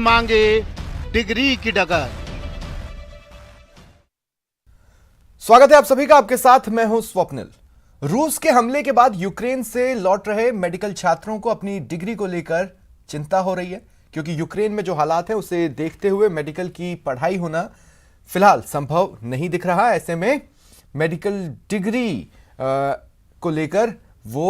मांगे डिग्री की डगर। स्वागत है आप सभी का, आपके साथ मैं हूं स्वप्निल। रूस के हमले के बाद यूक्रेन से लौट रहे मेडिकल छात्रों को अपनी डिग्री को लेकर चिंता हो रही है, क्योंकि यूक्रेन में जो हालात हैं उसे देखते हुए मेडिकल की पढ़ाई होना फिलहाल संभव नहीं दिख रहा। ऐसे में मेडिकल डिग्री को लेकर वो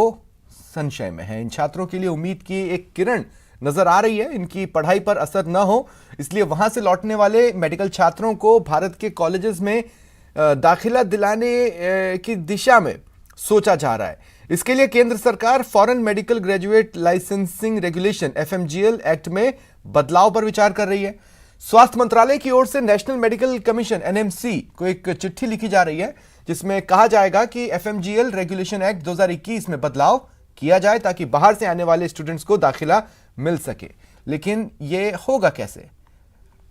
संशय में है। इन छात्रों के लिए उम्मीद की एक किरण नजर आ रही है, इनकी पढ़ाई पर असर न हो, इसलिए वहां से लौटने वाले मेडिकल छात्रों को भारत के कॉलेजेस में दाखिला दिलाने की दिशा में सोचा जा रहा है। इसके लिए केंद्र सरकार foreign medical graduate licensing regulation FMGL act में बदलाव पर विचार कर रही है। स्वास्थ्य मंत्रालय की ओर से नेशनल मेडिकल कमीशन एनएमसी को एक चिट्ठी लिखी जा रही है, जिसमें कहा जाएगा कि एफएमजीएल रेगुलेशन एक्ट 2021 में बदलाव किया जाए ताकि बाहर से आने वाले स्टूडेंट्स को दाखिला मिल सके। लेकिन यह होगा कैसे,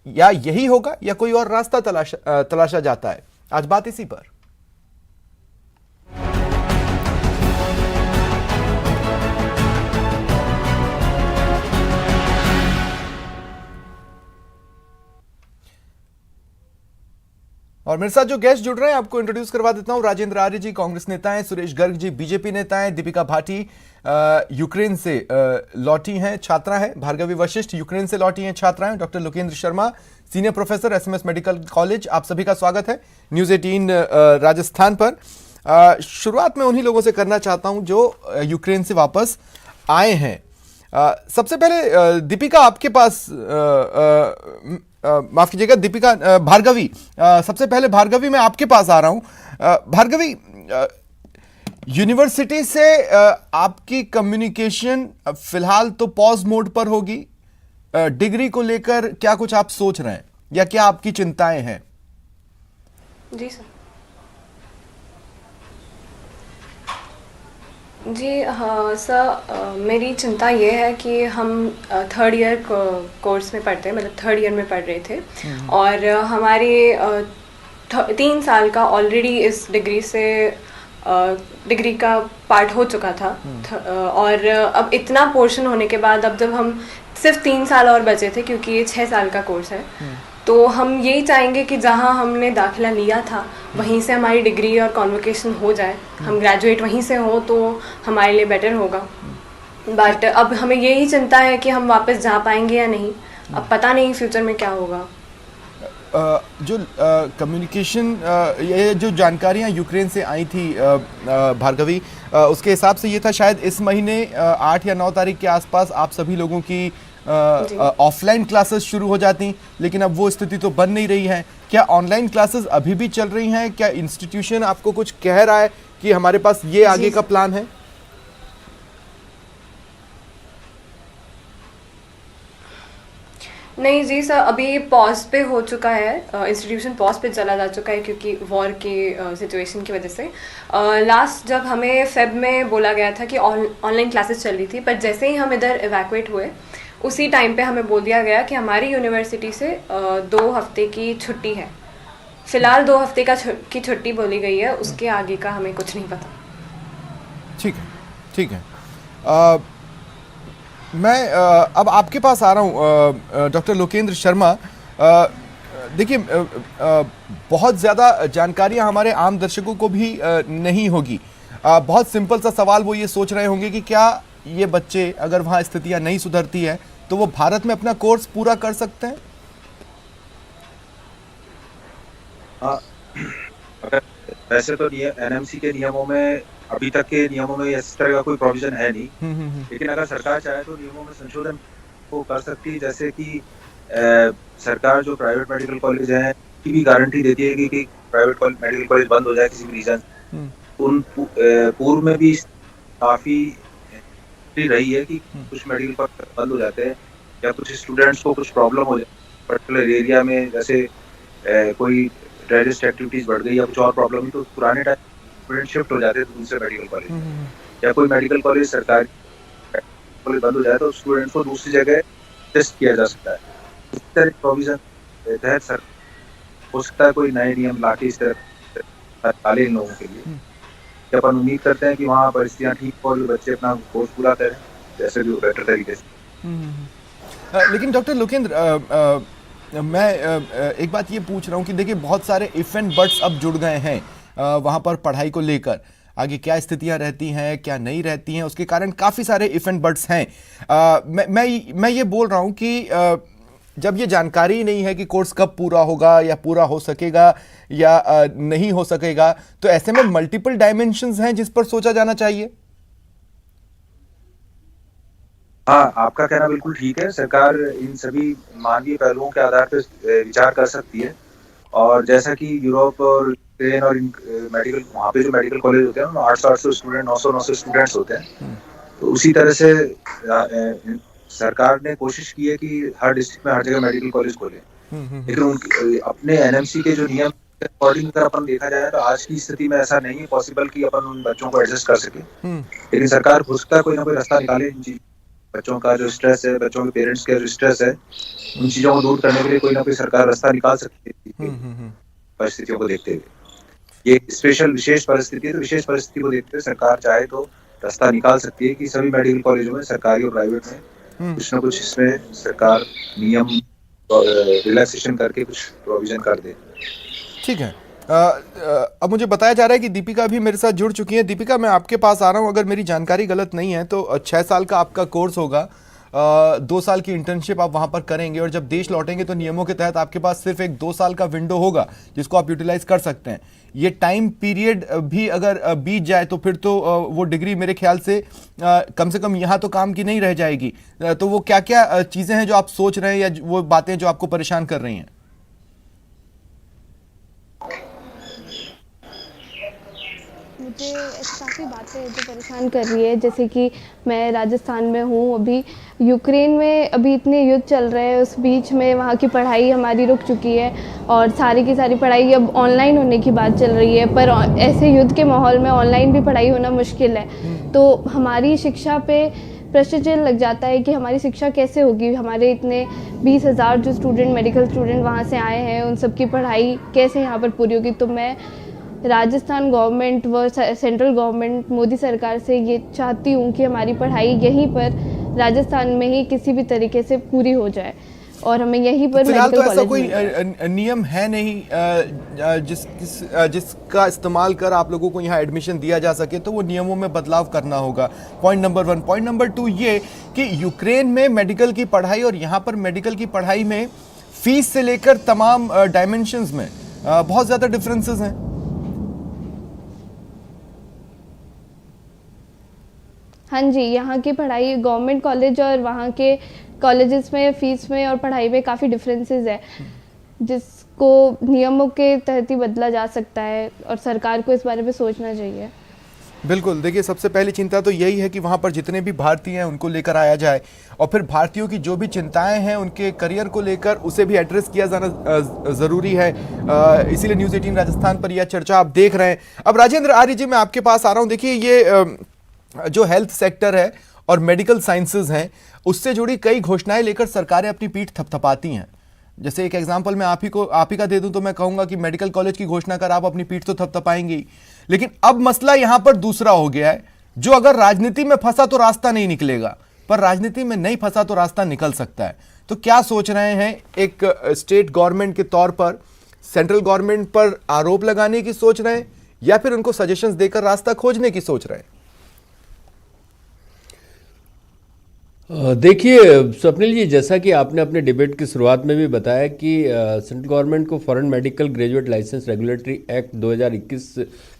या यही होगा या कोई और रास्ता तलाशा जाता है? आज बात इसी पर। और मेरे साथ जो गेस्ट जुड़ रहे हैं आपको इंट्रोड्यूस करवा देता हूं। राजेंद्र आर्य जी कांग्रेस नेता हैं, सुरेश गर्ग जी बीजेपी नेता हैं, दीपिका भाटी यूक्रेन से लौटी हैं छात्रा हैं, भार्गवी वशिष्ठ यूक्रेन से लौटी हैं छात्रा हैं, doctor Lokendra Sharma senior professor SMS medical college. आप सभी का स्वागत है न्यूज़ 18 राजस्थान पर। शुरुआत में उन्हीं लोगों से करना चाहता हूं जो यूक्रेन से वापस आए हैं। सबसे पहले दीपिका आपके पास, माफ कीजिएगा दीपिका, भार्गवी, सबसे पहले भार्गवी मैं आपके पास आ रहा हूं। भार्गवी, यूनिवर्सिटी से आपकी कम्युनिकेशन फिलहाल तो पॉज मोड पर होगी। डिग्री को लेकर क्या कुछ आप सोच रहे हैं या क्या आपकी चिंताएं हैं? जी सर। जी हाँ सर, मेरी चिंता ये है कि हम थर्ड ईयर कोर्स में पढ़ते हैं, मतलब थर्ड ईयर में पढ़ रहे थे और हमारे 3 साल का ऑलरेडी इस डिग्री से डिग्री का पार्ट हो चुका था। और अब इतना पोर्शन होने के बाद अब जब हम सिर्फ 3 साल और बचे थे, क्योंकि ये 6 साल का कोर्स है, तो हम यही चाहेंगे कि जहां हमने दाखिला लिया था वहीं से हमारी डिग्री और कॉन्वोकेशन हो जाए, हम ग्रेजुएट वहीं से हो तो हमारे लिए बेटर होगा। बट अब हमें यही चिंता है कि हम वापस जा पाएंगे या नहीं। अब पता नहीं फ्यूचर में क्या होगा। जो कम्युनिकेशन, ये जो जानकारियां यूक्रेन से आई थी भार्गवी, उसके हिसाब से ये था शायद इस महीने 8 या 9 तारीख के आसपास आप सभी लोगों की ऑफलाइन क्लासेस शुरू हो जाती, लेकिन अब वो स्थिति तो बन नहीं रही है। क्या ऑनलाइन क्लासेस अभी भी चल रही हैं? क्या इंस्टीट्यूशन आपको कुछ कह रहा है कि हमारे पास ये आगे का प्लान है? नहीं जी सर, अभी पॉज पे हो चुका है, इंस्टीट्यूशन पॉज पे चला जा चुका है क्योंकि वॉर की सिचुएशन की वजह से। लास्ट जब हमें फेब में बोला गया था कि ऑनलाइन क्लासेस चल रही थी, पर जैसे ही हम इधर इवैक्यूएट हुए उसी टाइम पे हमें बोल दिया गया कि हमारी यूनिवर्सिटी से 2 हफ्ते की छुट्टी है। फिलहाल 2 हफ्ते की छुट्टी बोली गई है, उसके आगे का हमें कुछ नहीं पता। ठीक है, ठीक है। मैं अब आपके पास आ रहा हूँ डॉक्टर लोकेंद्र शर्मा। देखिए, बहुत ज़्यादा जानकारियाँ हमारे आम दर्शकों को भी नहीं होगी। बहुत सिंपल सा सवाल वो ये सोच रहे होंगे कि क्या ये बच्चे, अगर वहाँ स्थितियाँ नहीं सुधरती है तो वो भारत में अपना कोर्स पूरा कर सकते हैं? वैसे तो एनएमसी के नियमों में, अभी तक के नियमों में इस तरह का कोई प्रोविजन है नहीं, लेकिन अगर सरकार चाहे तो नियमों में संशोधन को कर सकती है। जैसे कि सरकार जो प्राइवेट मेडिकल कॉलेज है की भी गारंटी देती है कि प्राइवेट मेडिकल कॉलेज बंद हो जाए किसी भी रीजन। उन पूर्व में भी काफी रही है कि कुछ मेडिकल कॉलेज बंद हो जाते हैं या कुछ स्टूडेंट्स को कुछ प्रॉब्लम हो जाए पर्टिकुलर एरिया में, जैसे कोई टेररिस्ट एक्टिविटीज बढ़ गई या कुछ और प्रॉब्लम, तो पुराने टाइम स्टूडेंट शिफ्ट हो जाते हैं दूसरे मेडिकल कॉलेज। या कोई मेडिकल कॉलेज सरकारी कॉलेज बंद हो जाए तो स्टूडेंट्स को दूसरी जगह टेस्ट किया जा सकता है। इस तरह प्रोविजन तहत सर हो सकता है कोई नए नियम लाके इस तरह डाले इन लोगों के लिए। अपन उम्मीद करते हैं कि वहाँ परिस्थितियाँ ठीक हो और बच्चे अपना कोर्स पूरा करें जैसे भी बेटर तरीके से। लेकिन डॉक्टर लोकेंद्र, मैं एक बात ये पूछ रहा हूँ कि देखिए बहुत सारे इफ एंड बट्स अब जुड़ गए हैं वहाँ पर पढ़ाई को लेकर। आगे क्या स्थितियां रहती हैं, क्या नहीं रहती हैं, उसके कारण काफ़ी सारे इफ एंड बट्स हैं। मैं ये बोल रहा हूँ कि जब ये जानकारी नहीं है कि कोर्स कब पूरा होगा या पूरा हो सकेगा या नहीं हो सकेगा, तो ऐसे में मल्टीपल डायमेंशंस हैं जिस पर सोचा जाना चाहिए। हाँ, आपका कहना बिल्कुल ठीक है। सरकार इन सभी मानवीय पहलुओं के आधार पर विचार कर सकती है, और जैसा कि यूरोप और यूक्रेन और मेडिकल, वहाँ पे जो मेडिकल कॉलेज होते हैं उनमें 800 स्टूडेंट, 900 स्टूडेंट्स होते हैं। तो उसी तरह से सरकार ने कोशिश की है कि हर डिस्ट्रिक्ट में हर जगह मेडिकल कॉलेज खोले। लेकिन अपने एनएमसी के जो नियम अकॉर्डिंग अगर अपन देखा जाए तो आज की स्थिति में ऐसा नहीं है पॉसिबल कि अपन उन बच्चों को एडजस्ट कर सके। लेकिन सरकार हो सकता है कोई ना कोई रास्ता निकाले। बच्चों का जो स्ट्रेस है, बच्चों के पेरेंट्स का जो स्ट्रेस है, उन चीजों को दूर करने के लिए कोई ना कोई सरकार रास्ता निकाल सकती है परिस्थितियों को देखते हुए। ये स्पेशल विशेष परिस्थिति है, तो विशेष परिस्थिति को देखते हुए सरकार चाहे तो रास्ता निकाल सकती है कि सभी मेडिकल कॉलेजों में, सरकारी और प्राइवेट में, कुछ ना कुछ इसमें सरकार नियम रिलैक्सेशन करके कुछ प्रोविजन कर दे। ठीक है। अब मुझे बताया जा रहा है कि दीपिका भी मेरे साथ जुड़ चुकी है। दीपिका, मैं आपके पास आ रहा हूं, अगर मेरी जानकारी गलत नहीं है तो 6 साल का आपका कोर्स होगा, 2 साल की इंटर्नशिप आप वहां पर करेंगे, और जब देश लौटेंगे तो नियमों के तहत आपके पास सिर्फ एक 2 साल का विंडो होगा जिसको आप यूटिलाइज कर सकते हैं। ये टाइम पीरियड भी अगर बीत जाए तो फिर तो वो डिग्री मेरे ख्याल से कम यहाँ तो काम की नहीं रह जाएगी। तो वो क्या क्या चीज़ें हैं जो आप सोच रहे हैं या वो बातें जो आपको परेशान कर रही हैं? मुझे ऐसी काफ़ी बातें हैं जो परेशान कर रही है, जैसे कि मैं राजस्थान में हूँ, अभी यूक्रेन में अभी इतने युद्ध चल रहे हैं, उस बीच में वहाँ की पढ़ाई हमारी रुक चुकी है और सारी की सारी पढ़ाई अब ऑनलाइन होने की बात चल रही है। पर ऐसे युद्ध के माहौल में ऑनलाइन भी पढ़ाई होना मुश्किल है, तो हमारी शिक्षा पे प्रश्न चिन्ह लग जाता है कि हमारी शिक्षा कैसे होगी। हमारे इतने 20,000 जो स्टूडेंट, मेडिकल स्टूडेंट वहाँ से आए हैं, उन सब की पढ़ाई कैसे यहाँ पर पूरी होगी। तो मैं राजस्थान गवर्नमेंट व सेंट्रल गवर्नमेंट, मोदी सरकार से ये चाहती हूँ कि हमारी पढ़ाई यहीं पर राजस्थान में ही किसी भी तरीके से पूरी हो जाए और हमें यहीं पर फिलहाल तो ऐसा कोई मिले। नियम है नहीं जिसका इस्तेमाल कर आप लोगों को यहाँ एडमिशन दिया जा सके, तो वो नियमों में बदलाव करना होगा। Point number 1। पॉइंट नंबर 2 ये कि यूक्रेन में मेडिकल की पढ़ाई और यहाँ पर मेडिकल की पढ़ाई में फीस से लेकर तमाम डायमेंशंस में बहुत ज़्यादा डिफरेंसेस हैं। हाँ जी, यहाँ की पढ़ाई गवर्नमेंट कॉलेज और वहाँ के कॉलेजेस में फ़ीस में और पढ़ाई में काफ़ी डिफरेंसेस है, जिसको नियमों के तहत ही बदला जा सकता है और सरकार को इस बारे में सोचना चाहिए। बिल्कुल, देखिए सबसे पहली चिंता तो यही है कि वहाँ पर जितने भी भारतीय हैं उनको लेकर आया जाए, और फिर भारतीयों की जो भी चिंताएं हैं उनके करियर को लेकर उसे भी एड्रेस किया जाना ज़रूरी है। इसीलिए न्यूज़ 18 राजस्थान पर यह चर्चा आप देख रहे हैं। अब राजेंद्र आर्य जी, मैं आपके पास आ रहा हूँ। देखिए ये जो हेल्थ सेक्टर है और मेडिकल साइंसेज हैं, उससे जुड़ी कई घोषणाएं लेकर सरकारें अपनी पीठ थपथपाती हैं। जैसे एक एग्जांपल मैं आप ही का दे दूं तो मैं कहूंगा कि मेडिकल कॉलेज की घोषणा कर आप अपनी पीठ तो थपथपाएंगे, लेकिन अब मसला यहां पर दूसरा हो गया है, जो अगर राजनीति में फंसा तो रास्ता नहीं निकलेगा, पर राजनीति में नहीं फंसा तो रास्ता निकल सकता है। तो क्या सोच रहे हैं एक स्टेट गवर्नमेंट के तौर पर, सेंट्रल गवर्नमेंट पर आरोप लगाने की सोच रहे हैं या फिर उनको सजेशंस देकर रास्ता खोजने की सोच रहे हैं? देखिए स्वप्निल जी, जैसा कि आपने अपने डिबेट की शुरुआत में भी बताया कि सेंट्रल गवर्नमेंट को foreign medical graduate licence regulatory act 2021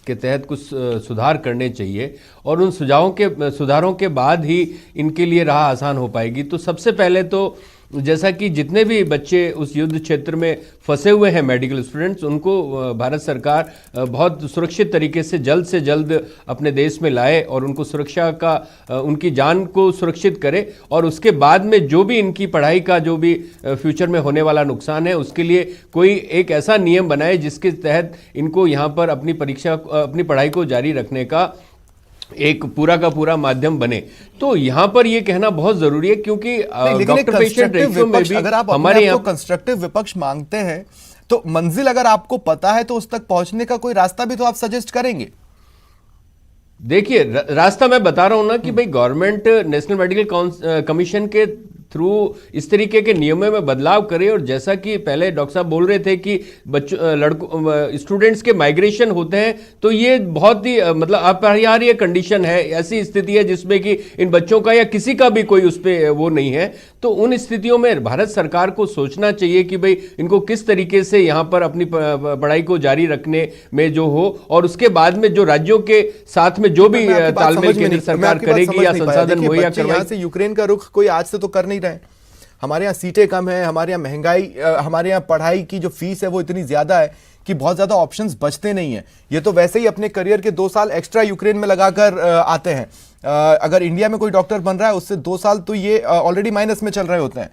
के तहत कुछ सुधार करने चाहिए, और उन सुधारों के बाद ही इनके लिए राह आसान हो पाएगी। तो सबसे पहले तो जैसा कि जितने भी बच्चे उस युद्ध क्षेत्र में फंसे हुए हैं मेडिकल स्टूडेंट्स, उनको भारत सरकार बहुत सुरक्षित तरीके से जल्द अपने देश में लाए और उनको सुरक्षा का, उनकी जान को सुरक्षित करे, और उसके बाद में जो भी इनकी पढ़ाई का जो भी फ्यूचर में होने वाला नुकसान है उसके लिए कोई एक ऐसा नियम बनाए जिसके तहत इनको यहाँ पर अपनी पढ़ाई को जारी रखने का एक पूरा का पूरा माध्यम बने। तो यहाँ पर ये कहना बहुत जरूरी है, क्योंकि डॉक्टर पेशेंट रेशियो में भी अगर आप हमारे यहाँ कंस्ट्रक्टिव विपक्ष मांगते हैं तो मंजिल अगर आपको पता है तो उस तक पहुंचने का कोई रास्ता भी तो आप सजेस्ट करेंगे। देखिए रास्ता मैं बता रहा हूं ना कि भाई गवर्नमेंट नेशनल मेडिकल कमीशन के थ्रू इस तरीके के नियमों में बदलाव करे। और जैसा कि पहले डॉक्टर साहब बोल रहे थे कि लड़कों स्टूडेंट्स के माइग्रेशन होते हैं, तो ये बहुत ही मतलब अपरिहार्य कंडीशन है, ऐसी स्थिति है जिसमें कि इन बच्चों का या किसी का भी कोई उस पर वो नहीं है। तो उन स्थितियों में भारत सरकार को सोचना चाहिए कि भाई इनको किस तरीके से यहाँ पर अपनी पढ़ाई को जारी रखने में जो हो, और उसके बाद में जो राज्यों के साथ में जो भी तालमेल केंद्र सरकार करेगी या संसाधन मुहैया करवाएगी। से यूक्रेन का रुख कोई आज से तो कर नहीं रहे। हमारे यहाँ सीटें कम है, हमारे यहाँ महंगाई, हमारे यहाँ पढ़ाई की जो फीस है वो इतनी ज्यादा है कि बहुत ज्यादा ऑप्शंस बचते नहीं है। ये तो वैसे ही अपने करियर के 2 साल एक्स्ट्रा यूक्रेन में लगाकर आते हैं। अगर इंडिया में कोई डॉक्टर बन रहा है उससे 2 साल तो ये ऑलरेडी माइनस में चल रहे होते हैं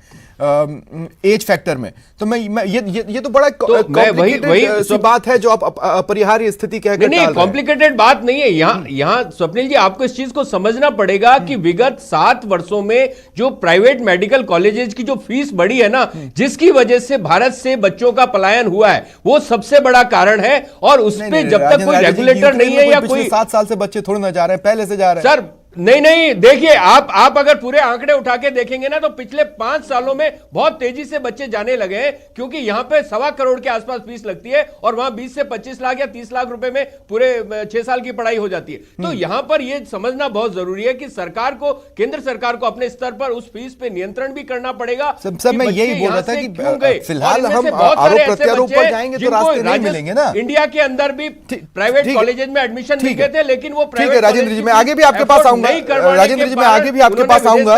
एज फैक्टर में। तो मैं ये तो बड़ा कॉम्प्लिकेटेड सी बात है जो आप अपरिहार्य स्थिति कहकर नहीं, कॉम्प्लिकेटेड बात नहीं है। यहाँ स्वप्निल जी आपको इस चीज को समझना पड़ेगा कि विगत 7 वर्षों में जो प्राइवेट मेडिकल कॉलेजेस की जो फीस बढ़ी है ना, जिसकी वजह से भारत से बच्चों का पलायन हुआ है, वो सबसे बड़ा कारण है। और उस पर जब तक कोई रेगुलेटर नहीं है या कोई 7 साल से बच्चे थोड़े ना जा रहे हैं, पहले से जा रहे हैं सर। नहीं, देखिए आप अगर पूरे आंकड़े उठा के देखेंगे ना, तो पिछले 5 सालों में बहुत तेजी से बच्चे जाने लगे हैं, क्योंकि यहां पे 1.25 करोड़ के आसपास फीस लगती है और वहां 20 से 25 लाख या 30 लाख रुपए में पूरे 6 साल की पढ़ाई हो जाती है। तो यहां पर यह समझना बहुत जरूरी है कि सरकार को, केंद्र सरकार को अपने स्तर पर उस फीस पे नियंत्रण भी करना पड़ेगा। सब मैं यही बोल रहा था कि फिलहाल हम आरोप प्रत्यारोप पर जाएंगे तो रास्ते नहीं मिलेंगे ना। इंडिया के अंदर भी प्राइवेट कॉलेजेस में एडमिशन मिले थे, लेकिन वो ठीक है राजेंद्र जी, मैं आगे भी आपके पास आऊंगा। राजेंद्र जी मैं आगे भी आपके पास आऊंगा।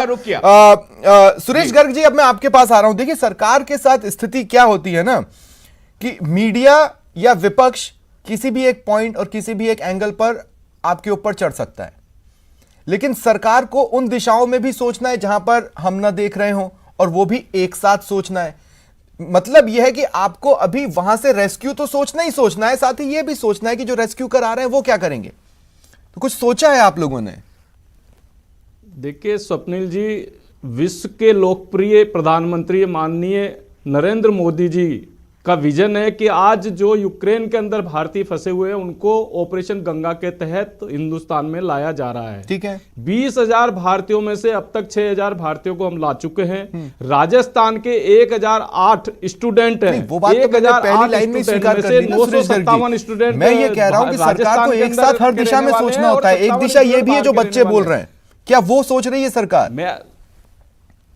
सुरेश गर्ग जी, अब मैं आपके पास आ रहा हूं। देखिए सरकार के साथ स्थिति क्या होती है ना कि मीडिया या विपक्ष किसी भी एक पॉइंट और किसी भी एक एंगल पर आपके ऊपर चढ़ सकता है, लेकिन सरकार को उन दिशाओं में भी सोचना है जहां पर हम ना देख रहे हो, और वो भी एक साथ सोचना है। मतलब यह है कि आपको अभी वहां से रेस्क्यू तो सोचना ही सोचना है, साथ ही यह भी सोचना है कि जो रेस्क्यू कर आ रहे हैं वो क्या करेंगे। तो कुछ सोचा है आप लोगों ने? देखिए स्वप्निल जी, विश्व के लोकप्रिय प्रधानमंत्री माननीय नरेंद्र मोदी जी का विजन है कि आज जो यूक्रेन के अंदर भारतीय फंसे हुए हैं उनको ऑपरेशन गंगा के तहत हिंदुस्तान में लाया जा रहा है। ठीक है। 20,000 भारतीयों में से अब तक 6,000 भारतीयों को हम ला चुके हैं। राजस्थान के 1,008 स्टूडेंट हैं। वो बात तो मैंने पहली लाइन में स्वीकार कर ली ना सुरेश गर्ग जी। स्टूडेंट। मैं ये कह रहा हूं कि सरकार को एक साथ हर दिशा में सोचना होता है। एक दिशा ये भी है जो बच्चे बोल रहे हैं, क्या वो सोच रही है सरकार? मैं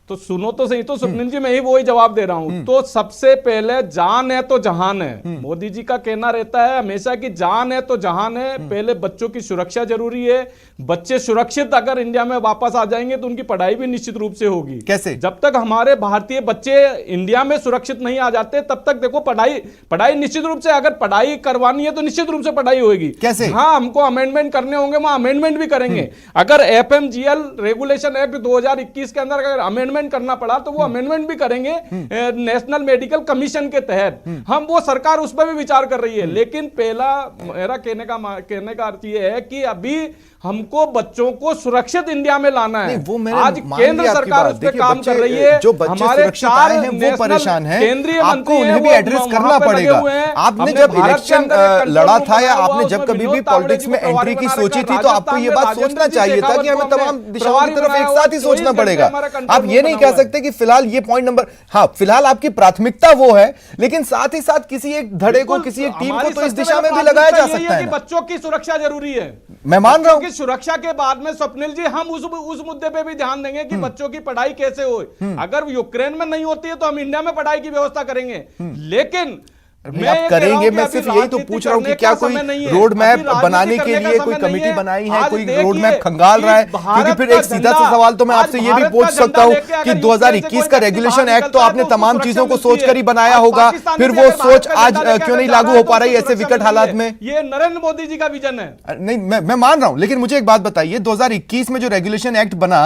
तो सुनो तो सही, तो स्वप्निल जी मैं ही वही जवाब दे रहा हूं। तो सबसे पहले जान है तो जहान है। मोदी जी का कहना रहता है हमेशा कि जान है तो जहान है। पहले बच्चों की सुरक्षा जरूरी है। बच्चे सुरक्षित अगर इंडिया में वापस आ जाएंगे तो उनकी पढ़ाई भी निश्चित रूप से होगी। कैसे? जब तक हमारे भारतीय बच्चे इंडिया में सुरक्षित नहीं आ जाते तब तक देखो पढ़ाई निश्चित रूप से, अगर पढ़ाई करवानी है तो निश्चित रूप से पढ़ाई होगी। कैसे? हाँ, हमको अमेंडमेंट करने होंगे, वहां अमेंडमेंट भी करेंगे। अगर FMGL रेगुलेशन एक्ट 2021 के अंदर अगर अमेंडमेंट करना पड़ा तो वो अमेंडमेंट भी करेंगे नेशनल मेडिकल कमीशन के तहत। हम वो सरकार उस पर भी विचार कर रही है। लेकिन पहला मेरा कहने का अर्थ ये है कि अभी हमको बच्चों को सुरक्षित इंडिया में लाना है। आज केंद्र सरकार उस पर काम कर रही है। जो बच्चे सुरक्षित आए हैं वो परेशान हैं, केंद्रीय आपको उन्हें भी एड्रेस करना पड़ेगा। आपने जब इलेक्शन लड़ा था या आपने जब कभी भी पॉलिटिक्स में एंट्री की सोची थी तो आपको ये बात सोचना चाहिए था कि हमें तमाम दिशाओं की तरफ एक साथ ही सोचना पड़ेगा। आप ये नहीं कह सकते कि फिलहाल ये पॉइंट नंबर, हाँ फिलहाल आपकी प्राथमिकता वो है, लेकिन साथ ही साथ किसी एक धड़े को, किसी एक टीम को तो इस दिशा में भी लगाया जा सकता है। बच्चों की सुरक्षा जरूरी है, मैं मान रहा हूं। सुरक्षा के बाद में स्वप्निल जी हम उस मुद्दे पे भी ध्यान देंगे कि बच्चों की पढ़ाई कैसे हो। अगर यूक्रेन में नहीं होती है तो हम इंडिया में पढ़ाई की व्यवस्था करेंगे। लेकिन आप करेंगे, मैं सिर्फ यही तो पूछ रहा हूं कि क्या कोई रोड मैप बनाने के लिए कोई कमेटी बनाई है, कोई रोड मैप खंगाल रहा है? क्योंकि फिर एक सीधा सा सवाल तो मैं आपसे ये भी पूछ सकता हूं कि 2021 का रेगुलेशन एक्ट तो आपने तमाम चीजों को सोचकर ही बनाया होगा, फिर वो सोच आज क्यों नहीं लागू हो पा रही ऐसे विकट हालात में? ये नरेंद्र मोदी जी का विजन है। नहीं, मैं मान रहा हूं, लेकिन मुझे एक बात बताइए, 2021 में जो रेगुलेशन एक्ट बना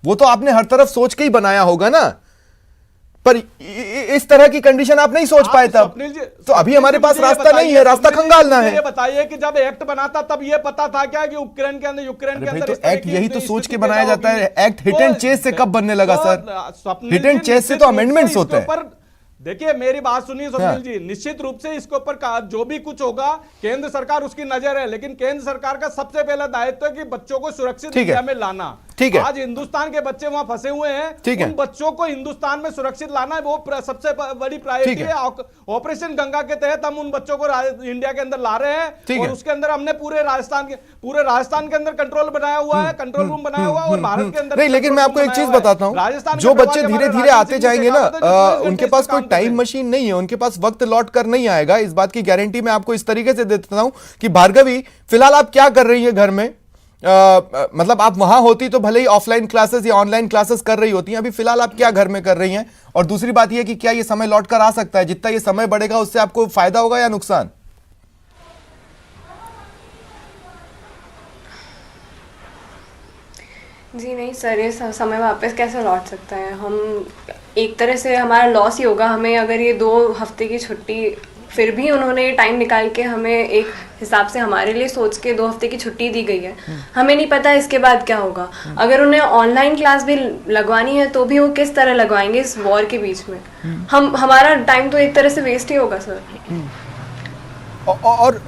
वो तो आपने हर तरफ सोच के ही बनाया होगा ना, पर इस तरह की कंडीशन आप नहीं सोच पाए तब। तो अभी हमारे पास रास्ता नहीं है, रास्ता खंगालना है। ये बताइए कि जब एक्ट बना था तब ये पता था क्या कि यूक्रेन के अंदर तो एक्ट यही तो सोच के बनाया जाता है। एक्ट हिट एंड चेस से कब बनने लगा सर? हिट एंड चेस से तो अमेंडमेंट्स होते हैं। देखिए मेरी बात सुनिए स्वप्निल जी, निश्चित रूप से इसके ऊपर जो भी कुछ होगा केंद्र सरकार उसकी नजर है, लेकिन केंद्र सरकार का सबसे पहला दायित्व है कि बच्चों को सुरक्षित इंडिया में लाना। ठीक है। आज हिंदुस्तान के बच्चे वहां फंसे हुए हैं, ठीक है। उन बच्चों को हिंदुस्तान में सुरक्षित लाना वो सबसे बड़ी प्रायोरिटी है। ऑपरेशन गंगा के तहत हम उन बच्चों को इंडिया के अंदर ला रहे हैं और उसके अंदर हमने पूरे राजस्थान के अंदर कंट्रोल बनाया हुआ है, कंट्रोल रूम बनाया हुआ है और भारत के अंदर नहीं, लेकिन मैं आपको एक चीज बताता हूं, जो बच्चे धीरे धीरे आते जाएंगे ना, उनके पास कोई टाइम मशीन नहीं है, उनके पास वक्त लौट कर नहीं आएगा। इस बात की गारंटी मैं आपको इस तरीके से देता हूं कि भार्गवी, फिलहाल आप क्या कर रही है घर में? मतलब आप वहां होती तो भले ही ऑफलाइन क्लासेस या ऑनलाइन क्लासेस कर रही होती हैं, अभी फिलहाल आप क्या घर में कर रही हैं? और दूसरी बात यह कि क्या ये समय लौट कर आ सकता है? जितना ये समय बढ़ेगा उससे आपको फायदा होगा या नुकसान? जी नहीं सर, ये समय वापस कैसे लौट सकता है? हम एक तरह से हमारा लॉस ही होगा हमें, अगर ये 2 हफ्ते की छुट्टी, फिर भी उन्होंने टाइम निकाल के हमें एक हिसाब से हमारे लिए सोच के 2 हफ्ते की छुट्टी दी गई है। हमें नहीं पता इसके बाद क्या होगा। अगर उन्हें ऑनलाइन क्लास भी लगवानी है तो भी वो किस तरह लगवाएंगे इस वॉर के बीच में? हमारा टाइम तो एक तरह से वेस्ट ही होगा सर। और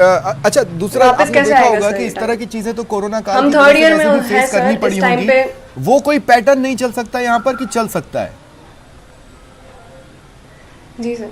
अच्छा, दूसरा आपने देखा होगा कि इस तरह की चीजें तो कोरोना काल हम की थर्ड वजह ईयर से में वैसे भी फेस करनी पड़ी होंगी। वो कोई पैटर्न नहीं चल सकता यहाँ पर कि चल सकता है? जी सर,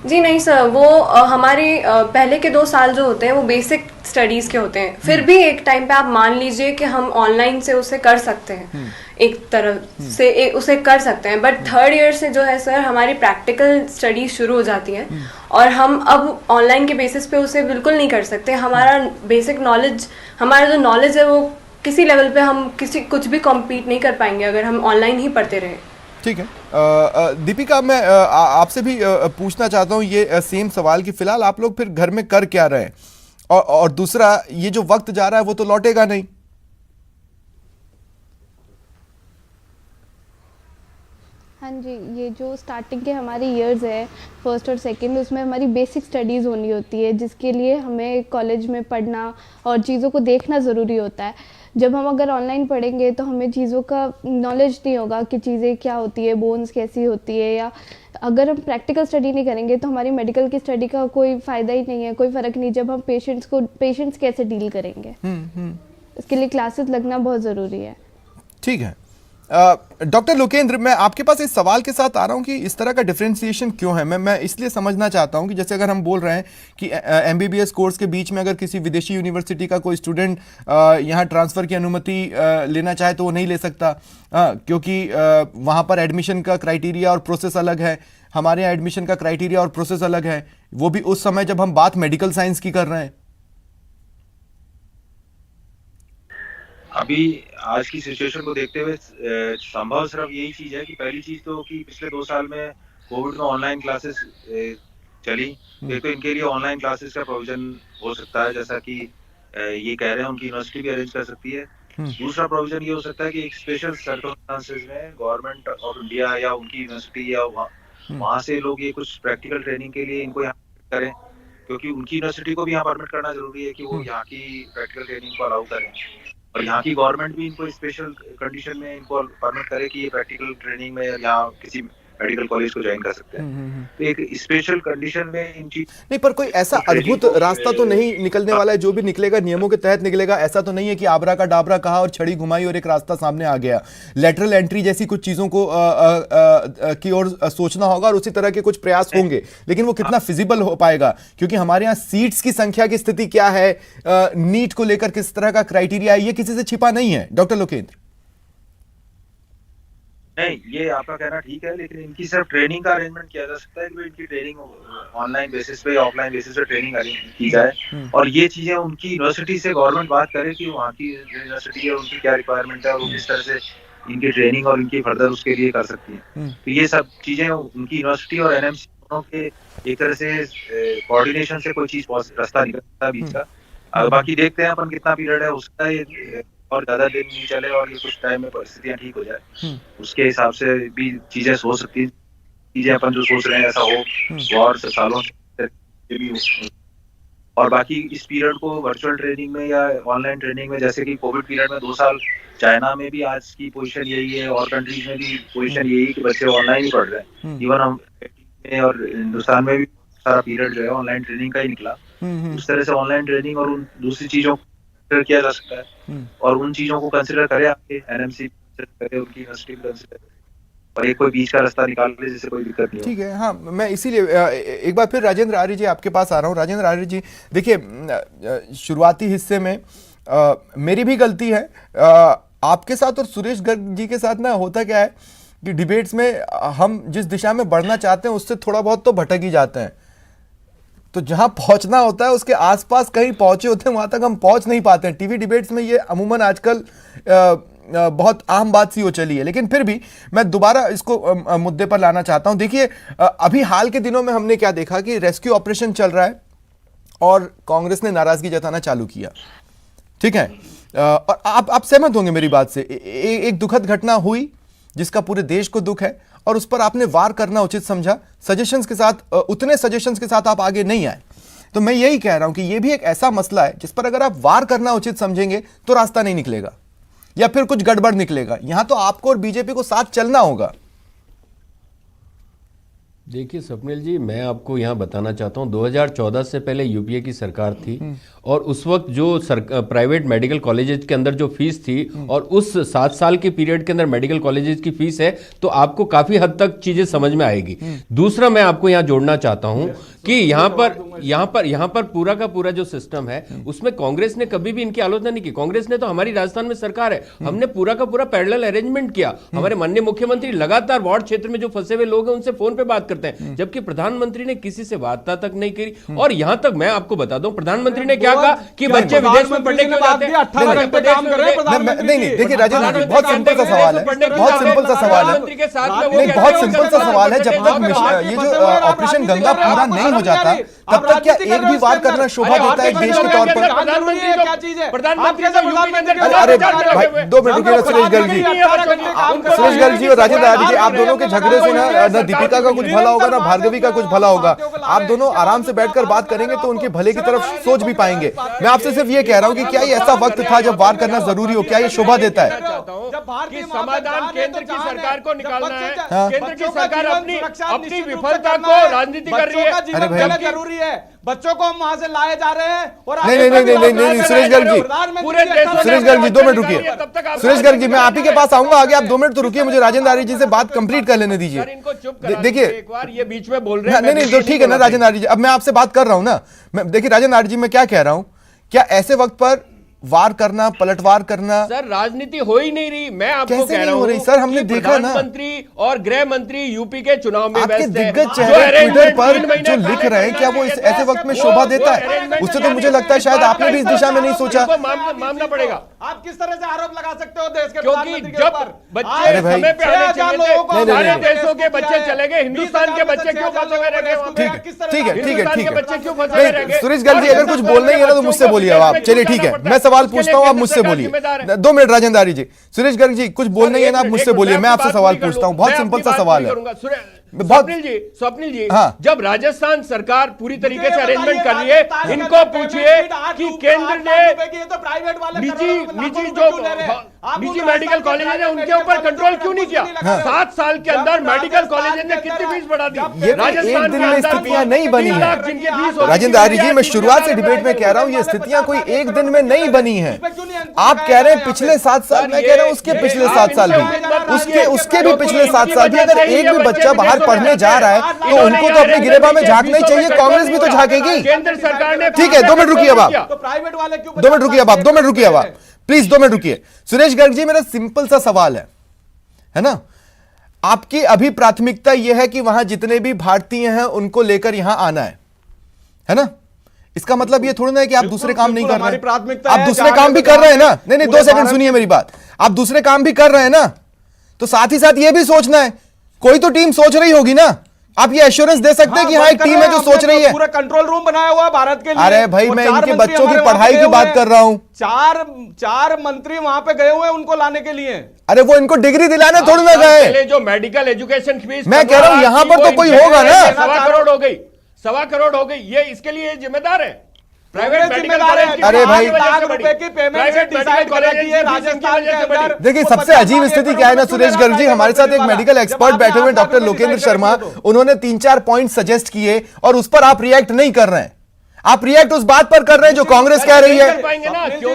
जी नहीं सर, वो हमारे पहले के 2 साल जो होते हैं वो बेसिक स्टडीज के होते हैं। फिर भी एक टाइम पे आप मान लीजिए कि हम ऑनलाइन से उसे कर सकते हैं, एक तरह से उसे कर सकते हैं, बट थर्ड ईयर से जो है सर हमारी प्रैक्टिकल स्टडी शुरू हो जाती है और हम अब ऑनलाइन के बेसिस पे उसे बिल्कुल नहीं कर सकते। हमारा बेसिक नॉलेज, हमारा जो नॉलेज है वो किसी लेवल पे हम कुछ भी कॉम्पीट नहीं कर पाएंगे अगर हम ऑनलाइन ही पढ़ते रहे। ठीक है। दीपिका, मैं आपसे भी पूछना चाहता हूँ ये सेम सवाल कि फिलहाल आप लोग फिर घर में कर क्या रहे हैं, और दूसरा ये जो वक्त जा रहा है वो तो लौटेगा नहीं। हाँ जी, ये जो स्टार्टिंग के हमारे इयर्स है, फर्स्ट और सेकंड, उसमें हमारी बेसिक स्टडीज़ होनी होती है, जिसके लिए हमें कॉलेज में पढ़ना और चीज़ों को देखना ज़रूरी होता है। जब हम अगर ऑनलाइन पढ़ेंगे तो हमें चीज़ों का नॉलेज नहीं होगा कि चीज़ें क्या होती है, बोन्स कैसी होती है, या अगर हम प्रैक्टिकल स्टडी नहीं करेंगे तो हमारी मेडिकल की स्टडी का कोई फ़ायदा ही नहीं है, कोई फ़र्क नहीं। जब हम पेशेंट्स कैसे डील करेंगे, इसके लिए क्लासेस लगना बहुत ज़रूरी है। ठीक है। डॉक्टर लोकेंद्र, मैं आपके पास इस सवाल के साथ आ रहा हूं कि इस तरह का डिफरेंशिएशन क्यों है। मैं इसलिए समझना चाहता हूं कि जैसे अगर हम बोल रहे हैं कि एमबीबीएस कोर्स के बीच में अगर किसी विदेशी यूनिवर्सिटी का कोई स्टूडेंट यहां ट्रांसफ़र की अनुमति लेना चाहे तो वो नहीं ले सकता, क्योंकि वहां पर एडमिशन का क्राइटेरिया और प्रोसेस अलग है, हमारे यहाँ एडमिशन का क्राइटेरिया और प्रोसेस अलग है, वो भी उस समय जब हम बात मेडिकल साइंस की कर रहे हैं। अभी आज की सिचुएशन को देखते हुए संभव सिर्फ यही चीज है कि पहली चीज तो कि पिछले 2 साल में कोविड में ऑनलाइन क्लासेस चली, एक तो इनके लिए ऑनलाइन क्लासेस का प्रोविजन हो सकता है, जैसा कि ये कह रहे हैं उनकी यूनिवर्सिटी भी अरेंज कर सकती है। दूसरा प्रोविजन ये हो सकता है कि एक स्पेशल सर्कमस्टेंसेस में गवर्नमेंट ऑफ इंडिया या उनकी यूनिवर्सिटी या वहाँ से लोग ये कुछ प्रैक्टिकल ट्रेनिंग के लिए इनको यहाँ करें, क्योंकि उनकी यूनिवर्सिटी को भी यहाँ परमिट करना जरूरी है कि वो यहाँ की प्रैक्टिकल ट्रेनिंग को अलाउ करें, और यहाँ की गवर्नमेंट भी इनको स्पेशल कंडीशन में इनको परमिट करे कि ये प्रैक्टिकल ट्रेनिंग में यहाँ किसी मेडिकल कॉलेज को ज्वाइन कर सकते हैं। तो एक स्पेशल कंडीशन में इन चीज नहीं, पर कोई ऐसा अद्भुत रास्ता तो नहीं निकलने वाला है, जो भी निकलेगा नियमों के तहत निकलेगा। ऐसा तो नहीं है कि आबरा का डाबरा कहा और छड़ी घुमाई और एक रास्ता सामने आ गया। लेटरल एंट्री जैसी कुछ चीजों को की ओर सोचना होगा और उसी तरह के कुछ प्रयास होंगे, लेकिन वो कितना फिजिबल हो पाएगा, क्योंकि हमारे यहाँ सीट्स की संख्या की स्थिति क्या है, नीट को लेकर किस तरह का क्राइटेरिया है, ये किसी से छिपा नहीं है। डॉक्टर लोकेंद्र, नहीं, ये आपका कहना ठीक है, लेकिन इनकी सिर्फ ट्रेनिंग का अरेंजमेंट किया जा सकता है कि इनकी ट्रेनिंग ऑनलाइन बेसिस पे ऑफलाइन बेसिस पे ट्रेनिंग की जाए, और ये चीजें उनकी यूनिवर्सिटी से गवर्नमेंट बात करे कि वहाँ की यूनिवर्सिटी है उनकी क्या रिक्वायरमेंट है और वो किस तरह से इनकी ट्रेनिंग और इनकी फर्दर उसके लिए कर सकती है। तो ये सब चीजें उनकी यूनिवर्सिटी और एनएमसी दोनों के एक तरह से कोऑर्डिनेशन से कोई चीज रास्ता निकलता है बीच का। बाकी देखते हैं अपन कितना पीरियड है उसका, और ज्यादा दिन नहीं चले और ये कुछ टाइम में परिस्थितियां ठीक हो जाए, उसके हिसाब से भी चीजें हो सकती है। चीजें अपन जो सोच रहे हैं ऐसा हो और सालों से भी हो। और बाकी इस पीरियड को वर्चुअल ट्रेनिंग में या ऑनलाइन ट्रेनिंग में, जैसे कि कोविड पीरियड में 2 साल चाइना में भी आज की पोजीशन यही है और कंट्रीज में भी पोजीशन यही है कि बच्चे ऑनलाइन ही पढ़ रहे हैं। इवन हम में और हिंदुस्तान में भी सारा पीरियड जो है ऑनलाइन ट्रेनिंग का ही निकला। उस तरह से ऑनलाइन ट्रेनिंग और उन दूसरी चीजों कंसिडर किया जा सकता है और उन चीजों को कंसिडर करे आपके एनएमसी करे, उनकी यूनिवर्सिटी कंसिडर करे और एक कोई बीच का रास्ता निकाल ले जिससे कोई दिक्कत नहीं हो। ठीक है, हाँ, मैं इसीलिए एक बार फिर राजेंद्र आर्य जी आपके पास आ रहा हूँ। राजेंद्र आर्य जी, देखिए शुरुआती हिस्से में मेरी भी गलती है, आपके साथ और सुरेश गर्ग जी के साथ ना होता क्या है कि डिबेट्स में हम जिस दिशा में बढ़ना चाहते हैं उससे थोड़ा बहुत तो भटक ही जाते हैं, तो जहां पहुंचना होता है उसके आसपास कहीं पहुंचे होते हैं वहां तक हम पहुंच नहीं पाते हैं। टीवी डिबेट्स में ये अमूमन आजकल बहुत आम बात सी हो चली है, लेकिन फिर भी मैं दोबारा इसको मुद्दे पर लाना चाहता हूं। देखिए अभी हाल के दिनों में हमने क्या देखा कि रेस्क्यू ऑपरेशन चल रहा है और कांग्रेस ने नाराजगी जताना चालू किया, ठीक है, और आप सहमत होंगे मेरी बात से। एक दुखद घटना हुई जिसका पूरे देश को दुख है और उस पर आपने वार करना उचित समझा, सजेशंस के साथ, उतने सजेशंस के साथ आप आगे नहीं आए। तो मैं यही कह रहा हूं कि यह भी एक ऐसा मसला है जिस पर अगर आप वार करना उचित समझेंगे तो रास्ता नहीं निकलेगा या फिर कुछ गड़बड़ निकलेगा। यहां तो आपको और बीजेपी को साथ चलना होगा। देखिए स्वप्निल जी, मैं आपको यहाँ बताना चाहता हूँ 2014 से पहले यूपीए की सरकार थी और उस वक्त जो प्राइवेट मेडिकल कॉलेजेस के अंदर जो फीस थी और उस 7 साल के पीरियड के अंदर मेडिकल कॉलेजेस की फीस है, तो आपको काफी हद तक चीजें समझ में आएगी। दूसरा मैं आपको यहाँ जोड़ना चाहता हूँ कि यहाँ पर पूरा का पूरा जो सिस्टम है उसमें कांग्रेस ने कभी भी इनकी आलोचना नहीं की। कांग्रेस ने तो, हमारी राजस्थान में सरकार है, हमने पूरा का पूरा पैरेलल अरेंजमेंट किया। हमारे माननीय मुख्यमंत्री लगातार वार्ड क्षेत्र में जो फंसे हुए लोग हैं उनसे फोन पे बात करते हैं, जबकि प्रधानमंत्री ने किसी से वार्ता तक नहीं की। और यहां तक मैं आपको बता दूं, प्रधानमंत्री ने क्या कहा कि बच्चे विदेश में पढ़ने क्यों जाते हैं? नहीं, देखिए राजेंद्र जी, बहुत सिंपल सा सवाल है, बहुत सिंपल सा सवाल है, नहीं, बहुत सिंपल सा सवाल है। जब तक ये जो ऑपरेशन गंगा पूरा नहीं हो जाता तब तक क्या एक भी वार करना शोभा देता है देश के तौर पर? अरे भाई 2 मिनट रुकिएगा सुरेश गर्ग जी और राजेंद्र आर्य जी, आप दोनों के झगड़े से ना दीपिका का कुछ भला होगा ना भार्गवी का कुछ भला होगा। आप दोनों आराम से बैठकर बात करेंगे तो उनके भले की तरफ सोच भी पाएंगे। मैं आपसे सिर्फ ये कह रहा हूं कि क्या ये ऐसा वक्त था जब वार करना जरूरी हो? क्या ये शोभा देता है? समाधान केंद्र की सरकार को निकालना है। केंद्र की सरकार अपनी विफलता को राजनीति कर रही है। अरे भाई जरूरी है, बच्चों को हम वहां से लाए जा रहे हैं और नहीं, सुरेश गर्ग जी, सुरेश गर्ग जी 2 मिनट रुकिए। सुरेश गर्ग जी, मैं आप ही के पास आऊंगा आगे, आप 2 मिनट तो रुकिए, मुझे राजेंद्र आर्य जी से बात कंप्लीट कर लेने दीजिए। देखिए एक बार ये बीच में बोल रहे हैं। नहीं, तो ठीक है ना राजेंद्र आर्य जी, अब मैं आपसे बात कर रहा हूं ना। देखिए राजेंद्र आर्य जी, मैं क्या कह रहा हूं, क्या ऐसे वक्त पर वार करना, पलटवार करना? सर राजनीति हो ही नहीं रही। मैं आपको कह रहा हूं सर, हमने देखा ना, मंत्री और गृह मंत्री यूपी के चुनाव में आपके दिग्गज चेहरे ट्विटर पर जो लिख रहे हैं, क्या वो ऐसे वक्त में शोभा देता है? उससे तो मुझे लगता है शायद आपने भी इस दिशा में नहीं सोचा। मानना पड़ेगा। आप किस तरह से आरोप लगा सकते हो देश के क्योंकि जब बच्चे समय पे आने चाहिए थे, सारे देशों के बच्चे चले गए, हिंदुस्तान के बच्चे क्यों फंसे हुए रह गए? ठीक है। बच्चे क्यों फंसे हुए रह गए? सुरेश गर्ग जी, अगर कुछ बोलना ही है ना तो मुझसे बोलिए आप। चलिए ठीक है, मैं सवाल पूछता हूँ, आप मुझसे बोलिए। 2 मिनट राजेंद्र आर्य जी। सुरेश गर्ग जी, कुछ बोलना ही है ना, आप मुझसे बोलिए, मैं आपसे सवाल पूछता हूँ, बहुत सिंपल सा सवाल है। स्वप्निल जी, हाँ। जब राजस्थान सरकार पूरी तरीके से अरेंजमेंट कर रही है, इनको पूछिए कि केंद्र ने निजी मेडिकल कॉलेज है उनके ऊपर कंट्रोल क्यों नहीं किया? 7 साल के अंदर मेडिकल कॉलेज ने कितनी फीस बढ़ा दी? राजस्थान दिन में स्थितियां नहीं बनी है राजेंद्र आर्य जी। मैं शुरुआत से डिबेट में कह रहा हूं, ये स्थितियां कोई एक दिन में नहीं बनी है। आप कह रहे हैं पिछले 7 साल, मैं कह रहा हूं उसके पिछले 7 साल भी, उसके भी पिछले 7 साल भी। अगर एक भी बच्चा बाहर पढ़ने जा रहा है तो उनको तो अपने गिरेबा में झांकना ही चाहिए। कांग्रेस भी तो झांकेगी। केंद्र सरकार ने, ठीक है, 2 मिनट रुकिए अब आप, 2 मिनट रुकिए अब आप, 2 मिनट रुकिए अब आप, प्लीज 2 मिनट रुकिए। सुरेश गर्ग जी, मेरा सिंपल सा सवाल है ना, आपकी अभी प्राथमिकता यह है कि वहां जितने भी भारतीय हैं उनको लेकर यहां आना है ना? इसका मतलब ये थोड़ा ना है कि आप दूसरे काम नहीं कर रहे हैं। आप दूसरे काम भी कर रहे हैं ना? नहीं, 2 सेकंड सुनिए मेरी बात। आप दूसरे काम भी कर रहे हैं ना, तो साथ ही साथ ये भी सोचना है, कोई तो टीम सोच रही होगी ना। आप ये एश्योरेंस दे सकते हैं कि हाँ एक टीम है जो सोच रही है। पूरा कंट्रोल रूम बनाया हुआ है भारत के लिए। अरे भाई, मैं इनके बच्चों की पढ़ाई की बात कर रहा हूं। 4 मंत्री वहां पे गए हुए हैं उनको लाने के लिए। अरे वो इनको डिग्री दिलाने थोड़ी ना गए। जो मेडिकल एजुकेशन फीस, मैं कह रहा हूं यहां पर तो कोई होगा ना। 1.25 करोड़ हो गई, 1.25 करोड़ हो गई। ये इसके लिए जिम्मेदार है प्राइवेट मेडिकल कॉलेज। अरे भाई, लाख रुपए की पेमेंट से डिसाइड करेगी ये राजस्थान के अंदर। देखिए सबसे अजीब स्थिति क्या है ना सुरेश गर्ग जी, हमारे साथ एक मेडिकल एक्सपर्ट बैठे हुए डॉक्टर लोकेंद्र शर्मा, उन्होंने 3-4 पॉइंट सजेस्ट किए और उस पर आप रिएक्ट नहीं कर रहे हैं। आप रिएक्ट उस बात पर कर रहे हैं जो कांग्रेस कह रही है।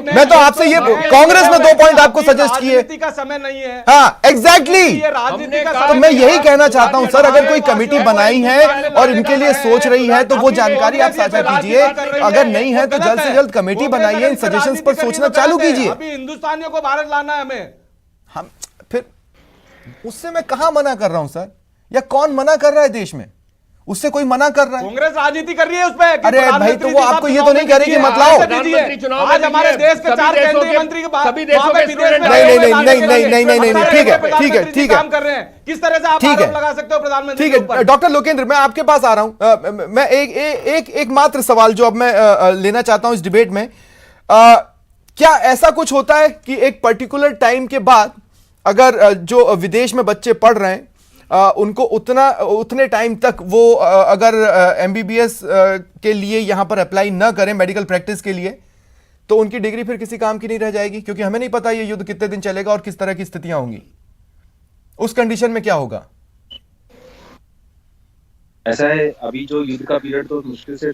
मैं तो आपसे ये कांग्रेस ने 2 पॉइंट आपको सजेस्ट किए। राजनीति का समय नहीं है। हाँ एग्जैक्टली, ये राजनीति का तो मैं यही कहना चाहता हूं सर, अगर कोई कमेटी बनाई है और इनके लिए सोच रही है तो वो जानकारी आप साझा कीजिए, अगर नहीं है तो जल्द से जल्द कमेटी बनाइए, इन सजेशंस पर सोचना चालू कीजिए। अभी हिंदुस्तानियों को भारत लाना है हमें। हम फिर उससे मैं कहां मना कर रहा हूं सर, या कौन मना कर रहा है देश में? उससे कोई मना कर रहा है? कांग्रेस राजनीति कर रही है उस पे। अरे भाई, तो वो आपको ये तो नहीं कह रही कि मत लाओ। आज हमारे देश के 4 केंद्रीय मंत्री सभी देशों के स्टूडेंट ठीक है काम कर रहे हैं। किस तरह से आप आरोप लगा सकते हो प्रधानमंत्री? ठीक है डॉक्टर लोकेंद्र, मैं आपके पास आ रहा हूं। मैं एक मात्र सवाल जो अब मैं लेना चाहता हूं इस डिबेट में, क्या ऐसा कुछ होता है कि एक पर्टिकुलर टाइम के बाद अगर जो विदेश में बच्चे पढ़ रहे हैं उनको उतने टाइम तक वो अगर एमबीबीएस के लिए यहां पर अप्लाई ना करें मेडिकल प्रैक्टिस के लिए, तो उनकी डिग्री फिर किसी काम की नहीं रह जाएगी? क्योंकि हमें नहीं पता ये युद्ध कितने दिन चलेगा और किस तरह की स्थितियां होंगी, उस कंडीशन में क्या होगा? ऐसा है, अभी जो युद्ध का पीरियड तो मुश्किल से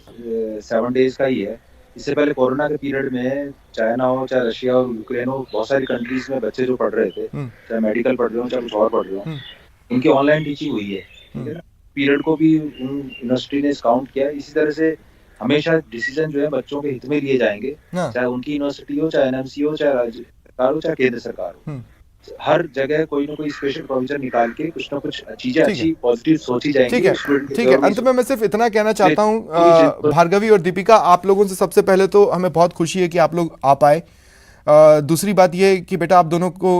7 डेज का ही है। इससे पहले कोरोना के पीरियड में चाइना हो, चाहे रशिया हो, यूक्रेन हो, बहुत सारी कंट्रीज में बच्चे जो पढ़ रहे थे, चाहे मेडिकल पढ़ रहे हो, चाहे कुछ और पढ़ रहे हो, उनकी ऑनलाइन टीचिंग हुई है। ठीक है ना? पीरियड को भी यूनिवर्सिटी ने काउंट किया। इसी तरह से हमेशा डिसीजन जो है बच्चों के हित में लिए जाएंगे, चाहे उनकी यूनिवर्सिटी हो, चाहे एनएमसी हो, चाहे राज्य सरकार हो, चाहे केंद्र सरकार हो। हर जगह कोई ना कोई स्पेशल प्रोविजन निकाल के कुछ ना कुछ चीजें अच्छी पॉजिटिव सोची जाएंगी। ठीक है। अंत में मैं सिर्फ इतना कहना चाहता हूं, भार्गवी और दीपिका, आप लोगों से सबसे पहले तो हमें बहुत खुशी है कि आप लोग आ पाए। दूसरी बात ये कि बेटा आप दोनों को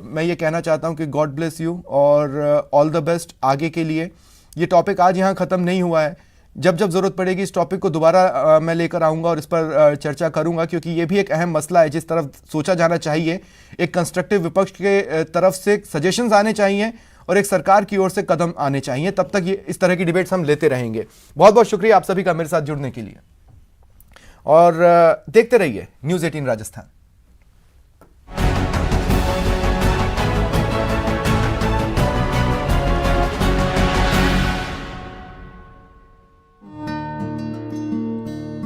मैं ये कहना चाहता हूं कि गॉड ब्लेस यू और ऑल द बेस्ट आगे के लिए। ये टॉपिक आज यहाँ ख़त्म नहीं हुआ है, जब जब ज़रूरत पड़ेगी इस टॉपिक को दोबारा मैं लेकर आऊँगा और इस पर चर्चा करूँगा, क्योंकि ये भी एक अहम मसला है जिस तरफ सोचा जाना चाहिए। एक कंस्ट्रक्टिव विपक्ष के तरफ से सजेशंस आने चाहिए और एक सरकार की ओर से कदम आने चाहिए। तब तक ये इस तरह की डिबेट्स हम लेते रहेंगे। बहुत बहुत शुक्रिया आप सभी का मेरे साथ जुड़ने के लिए, और देखते रहिए न्यूज़ 18 राजस्थान।